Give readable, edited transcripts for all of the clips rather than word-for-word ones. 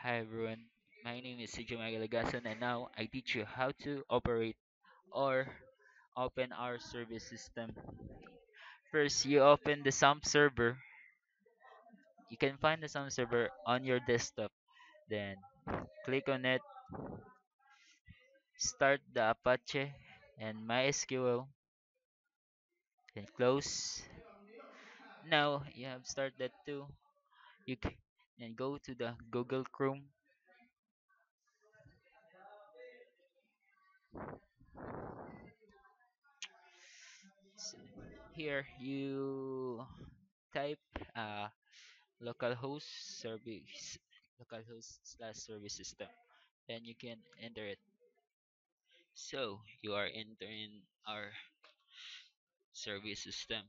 Hi everyone, my name is CJ Magalagasan and now I teach you how to operate or open our service system. First, you open the SAMP server. You can find the SAMP server on your desktop. Then click on it, start the Apache and MySQL, then close. Now you have started too. You can then go to the Google Chrome. S- Here you type uh, localhost service localhost slash service system, then you can enter it. So you are entering our service system.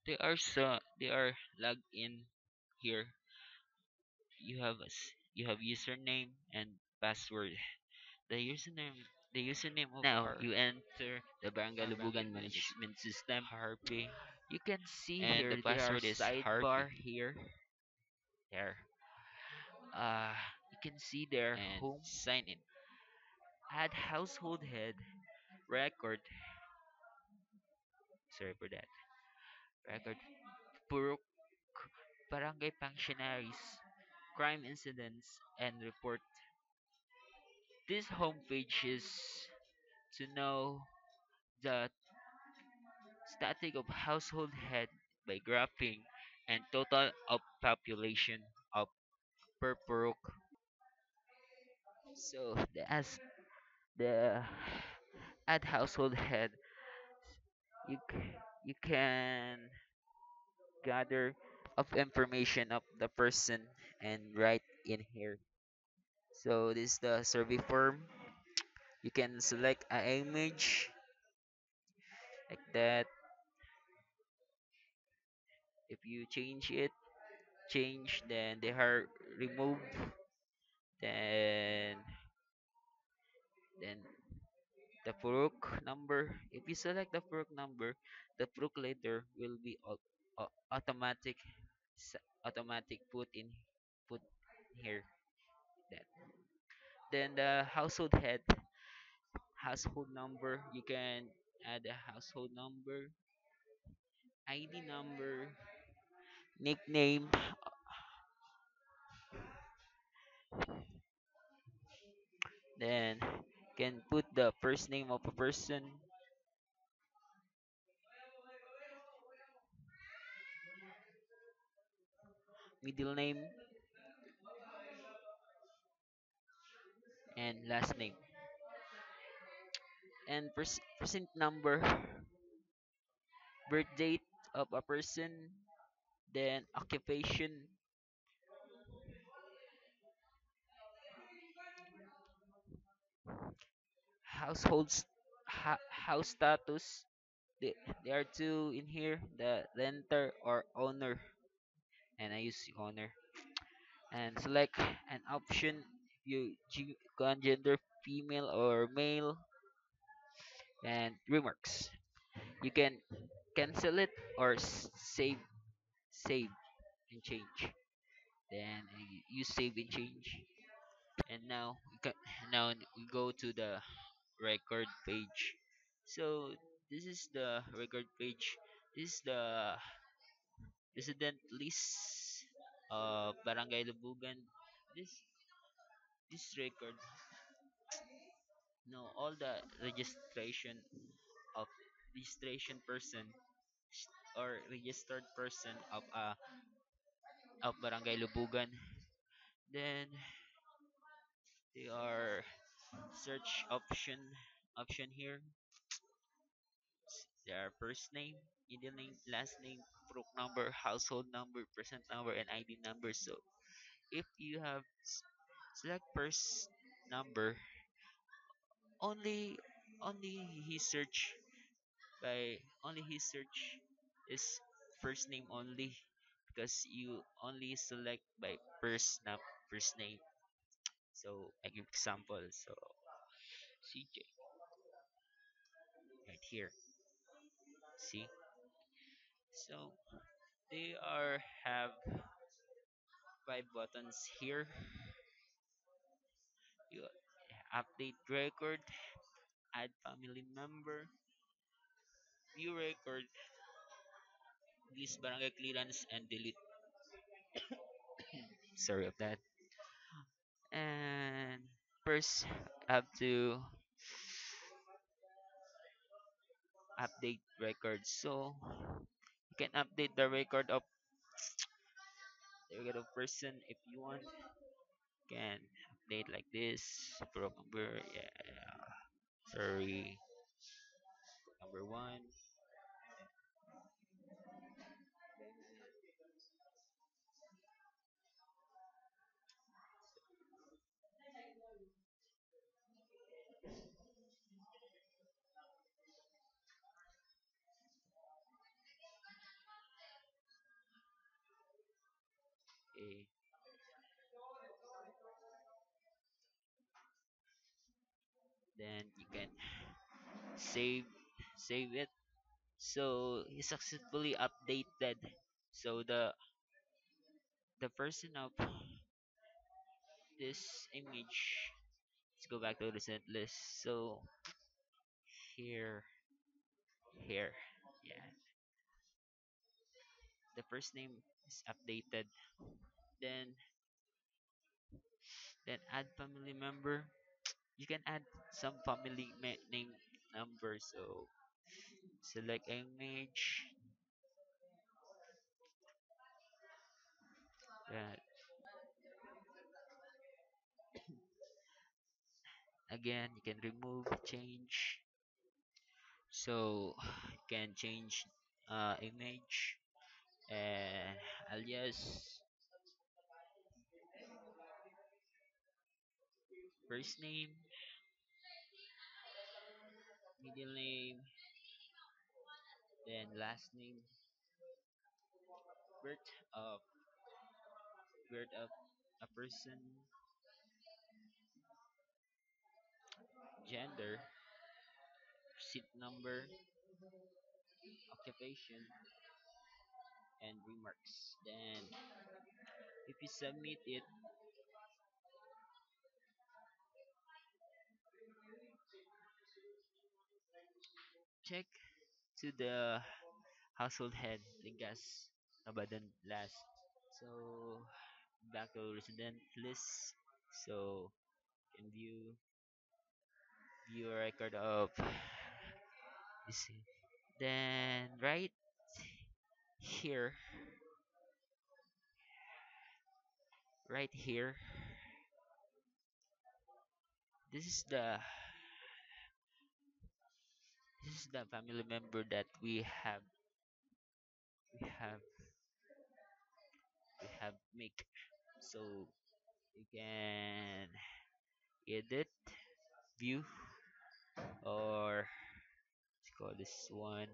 They are logged in here. You have username and password. The username of Now our you enter the Barangay barangay Lubugan Management System, Harpy, you can see and the here there are password is sidebar Harpy. here. There. You can see their And home, sign in. add household head, record, sorry for that, record, Purok, barangay functionaries, crime incidents, and report. This homepage is to know the static of household head by graphing and total of population of per Purok. So the add household head, you can gather of information of the person and write in here. So this is the survey form. You can select an image like that. If you change, then they are removed. Then then the Puruk number. If you select the Puruk number, the Puruk letter will be automatic automatic put here. That then the household number, you can add a household number, ID number, nickname, then can put the first name of a person, middle name, and last name, and percent number, birth date of a person, then occupation, households, house status. There are two in here: the renter or owner, and I use owner. And select an option. You can gender female or male, and remarks. You can cancel it or save and change. Then you save and change. And now we go to the record page. So this is the record page. This is the resident list of Barangay Lubugan. This this record know all the of registration person or registered person of Barangay Lubugan. Then they are search option here. Their first name, middle name, last name, proof number, household number, present number, and ID number. So if you have select first number, only only he search only his search is first name only, because you only select by first name. So I give example. So CJ right here. See, so they are have five buttons here. You update record, add family member, view record, list barangay clearance, and delete. Sorry of that. And first, have to update records. So you can update the record of person if you want. Can update like this. Pro number, yeah. Sorry, number one. Okay. Then you can save save it. So he successfully updated. So the person of this image. Let's go back to the recent list. So here, here, yeah. The first name is updated. Then add family member. You can add some name number. So select image. That again you can remove, change. So you can change image and alias, first name, middle name, then last name, birth of birth of a person, gender, seat number, occupation, and remarks. Then if you submit it, check to the household head, Lingas, Abadan last. So back to resident list. So can view a record of this. Then here, right here, this is the family member that we have we have make. So you can edit, view, or let's call this one,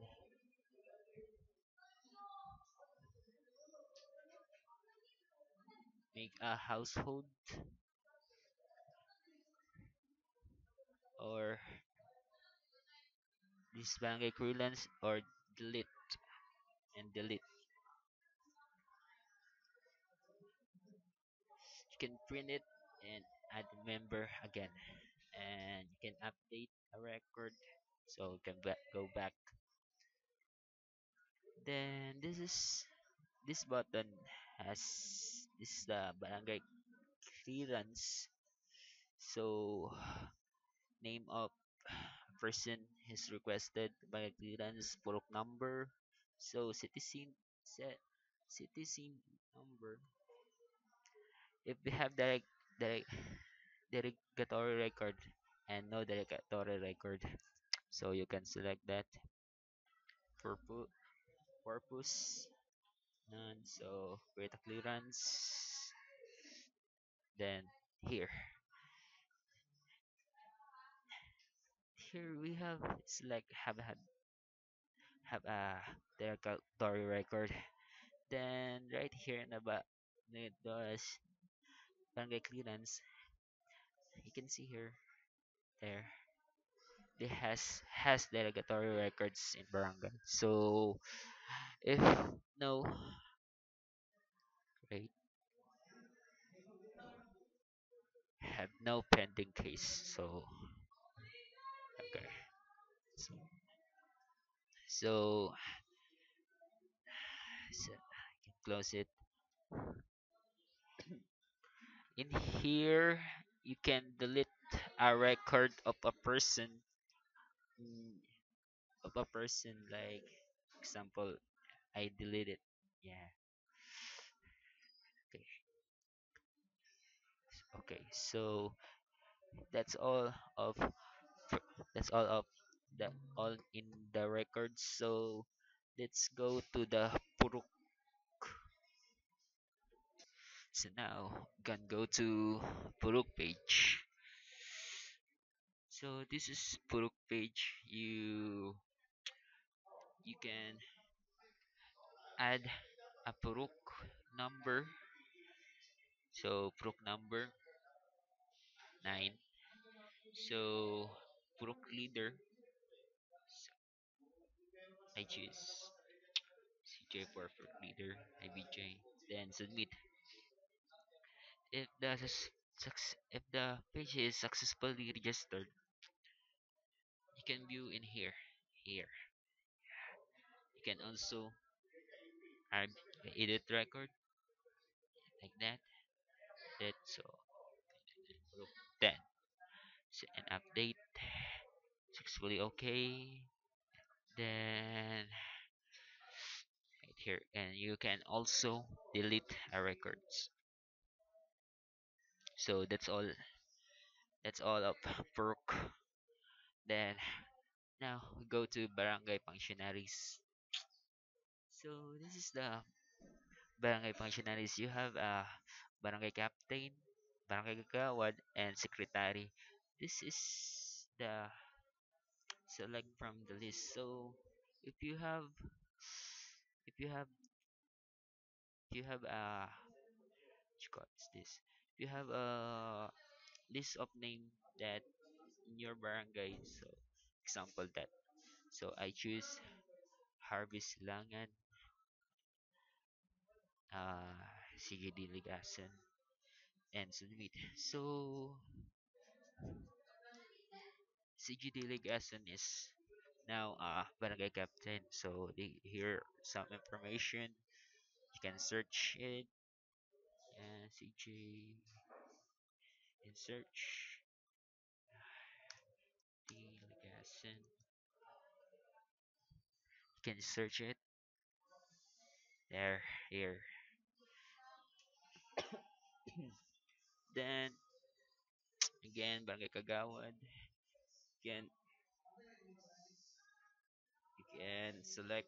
make a household, or this barangay clearance, or delete and delete. You can print it and add a member again, and you can update a record. So you can go back. Then this button has this is the barangay clearance. So name of person is requested by clearance, Purok number. So set citizen number. If we have direct derogatory record and no derogatory record, so you can select that for purpose none. So create a clearance. Then here we have select have a derogatory record. Then right here in the back, there's barangay clearance. You can see here, there, they has derogatory records in barangay. So if no, right, have no pending case. So okay, so so, so I can close it. In here, you can delete a record mm, of a person. Like example, I delete it. Yeah. Okay. Okay. So that's all of that's all of the all in the records. So let's go to the Puruk. So now can go to Puruk page. So this is Puruk page. You can add a Puruk number. So Puruk number 9. So Puruk leader, so I choose CJ for Puruk leader, IBJ. Then submit. If the page is successfully registered, you can view in here. Here, you can also add edit record like that. That's all. Puruk 10. So, and update successfully okay. Then right here, and you can also delete a records. So that's all of perk. Then now we go to barangay functionaries. So this is the barangay functionaries. You have a barangay captain, barangay kagawad, and secretary. This is the select from the list. So if you have if you have if you have a which call is this? If you have a list of name that in your barangay. So example that. So I choose Harvest Langan, CGD Ligasan, and submit. So CGD Ligasan is now barangay captain. So they hear some information. You can search it and CG in search the Ligasan. You can search it there here. Then again barangay kagawad. Again you can select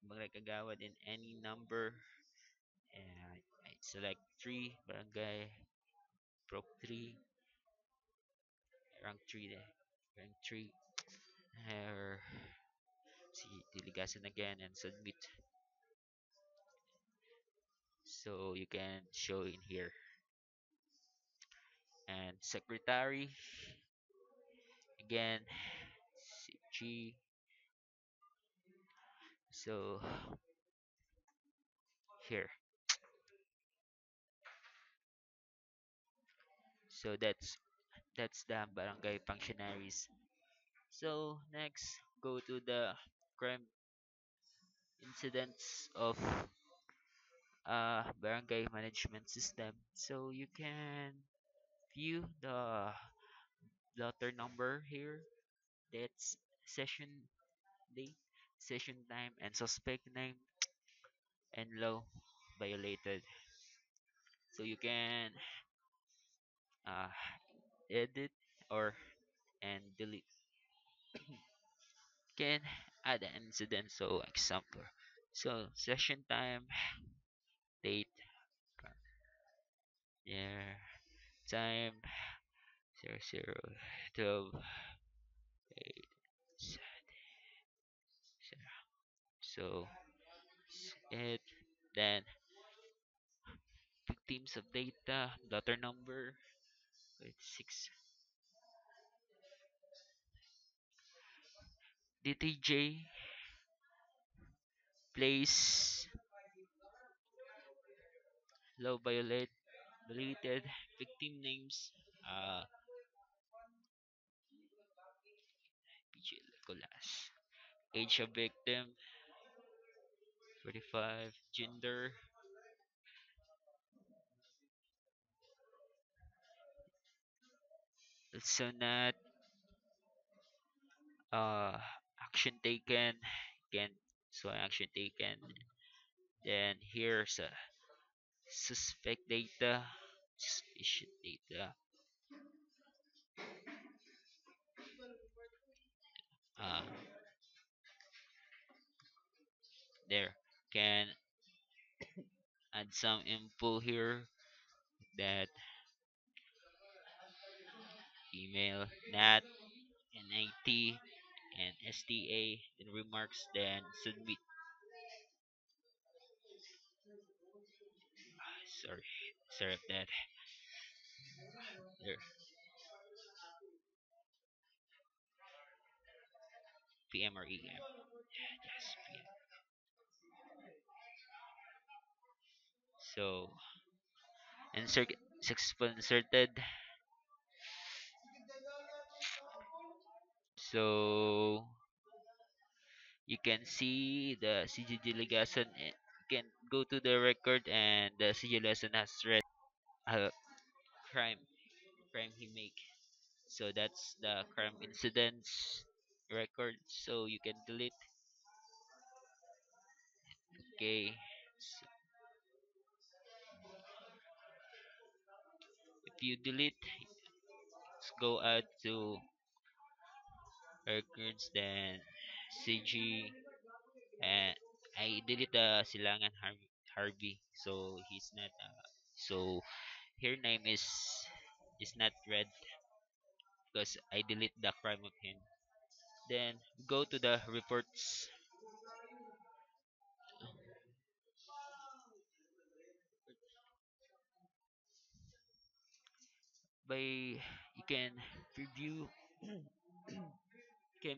barangay kagawad in any number. And I select 3 barangay Prop 3 rank 3 there. Rank 3 or see diligasan again and submit. So you can show in here. And secretary again CG. So here. So that's the barangay functionaries. So next go to the crime incidents of barangay management system. So you can view the daughter number here. That's session date, session time, and suspect name and law violated. So you can uh, edit or and delete. Can add an incident. So example. So session time, date, yeah, time 0012 8 So it then victims of data, daughter number, wait, 6 DTJ place law violated victim names Uh, PG Nicolas. Age of victim 45. Gender also not. Uh, Action taken. Again, so action taken. Then here's suspect data. Suspicion data. Uh, there can add some info here that email nat NIT and STA then remarks then submit. Sorry, sorry of that. There, PM or EM. Yes, PM. So insert successful inserted. So you can see the CGG lesson. You can go to the record and the CG lesson has read a crime crime he make. So that's the crime incidents record. So you can delete. Okay. So if you delete, let's go out to records then CG and I delete the Silangan Harvey. So he's not. So her name is not read because I delete the crime of him. Then go to the reports by you can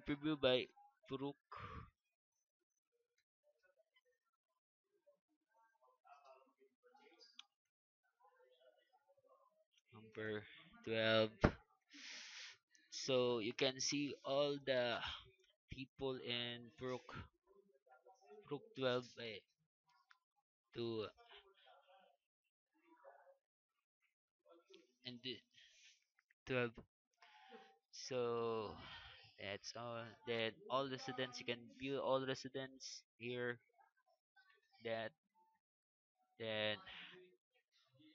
preview by Puruk number 12. So you can see all the people in Puruk 12 to and the 12. So that's all. Then all residents you can view all residents here. That then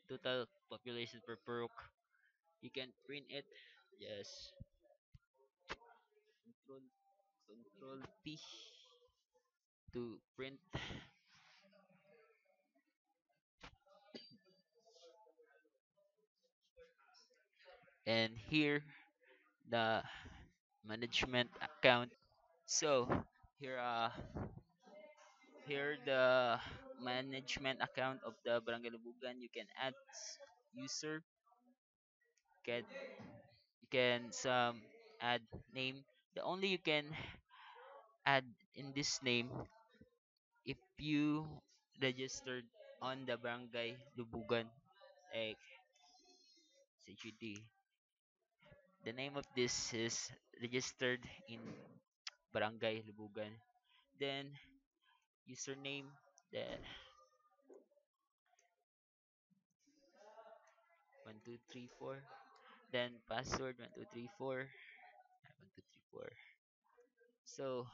total population per Puruk. You can print it. Just control control P to print. And here the management account. So here here the management account of the Barangay Lubugan. You can add user, can you can some add name. The only you can add in this name if you registered on the Barangay Lubugan like CGD. The name of this is registered in Barangay Lubugan. Then username, then 1234. Then password 1234. 1234. So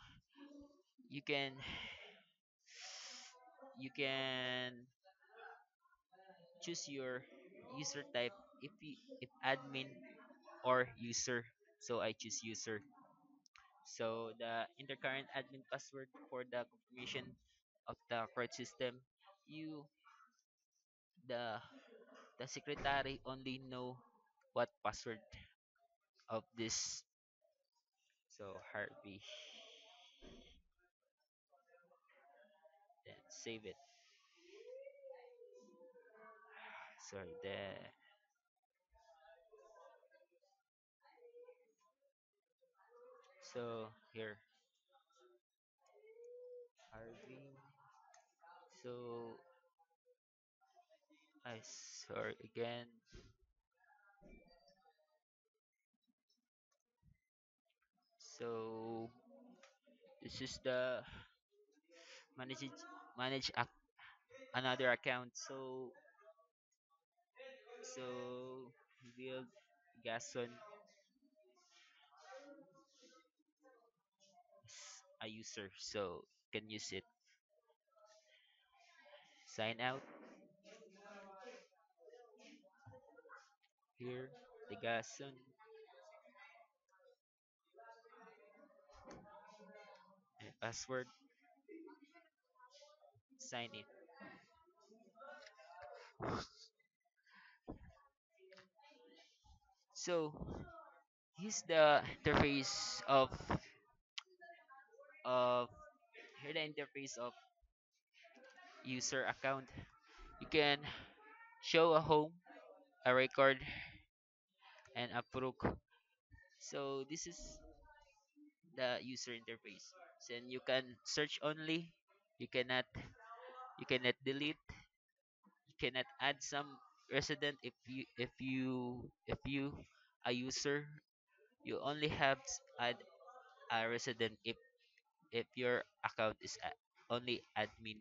you can you can choose your user type if admin or user. So I choose user. So the intercurrent admin password for the confirmation of the correct system, you the the secretary only know what password of this. So Harvey, then save it. Sorry, so here Harvey. So I sorry again. So this is the manage manage another account. So build Gason as a user, so you can use it. Sign out here. The Gason and password. Sign in. So here's the interface of here the interface of user account. You can show a home, a record, and a proc. So this is the user interface. So you can search only. You cannot delete. You cannot add some resident if you a user. You only have add a resident if your account is only admin.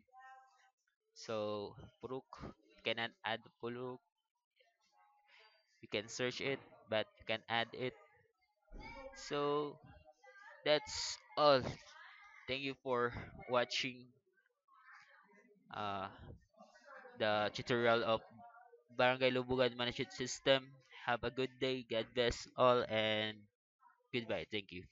So Puruk, you cannot add Puruk. You can search it, but you can add it. So that's all. Thank you for watching uh, the tutorial of Barangay Lubugan Management System. Have a good day. God bless all and goodbye. Thank you.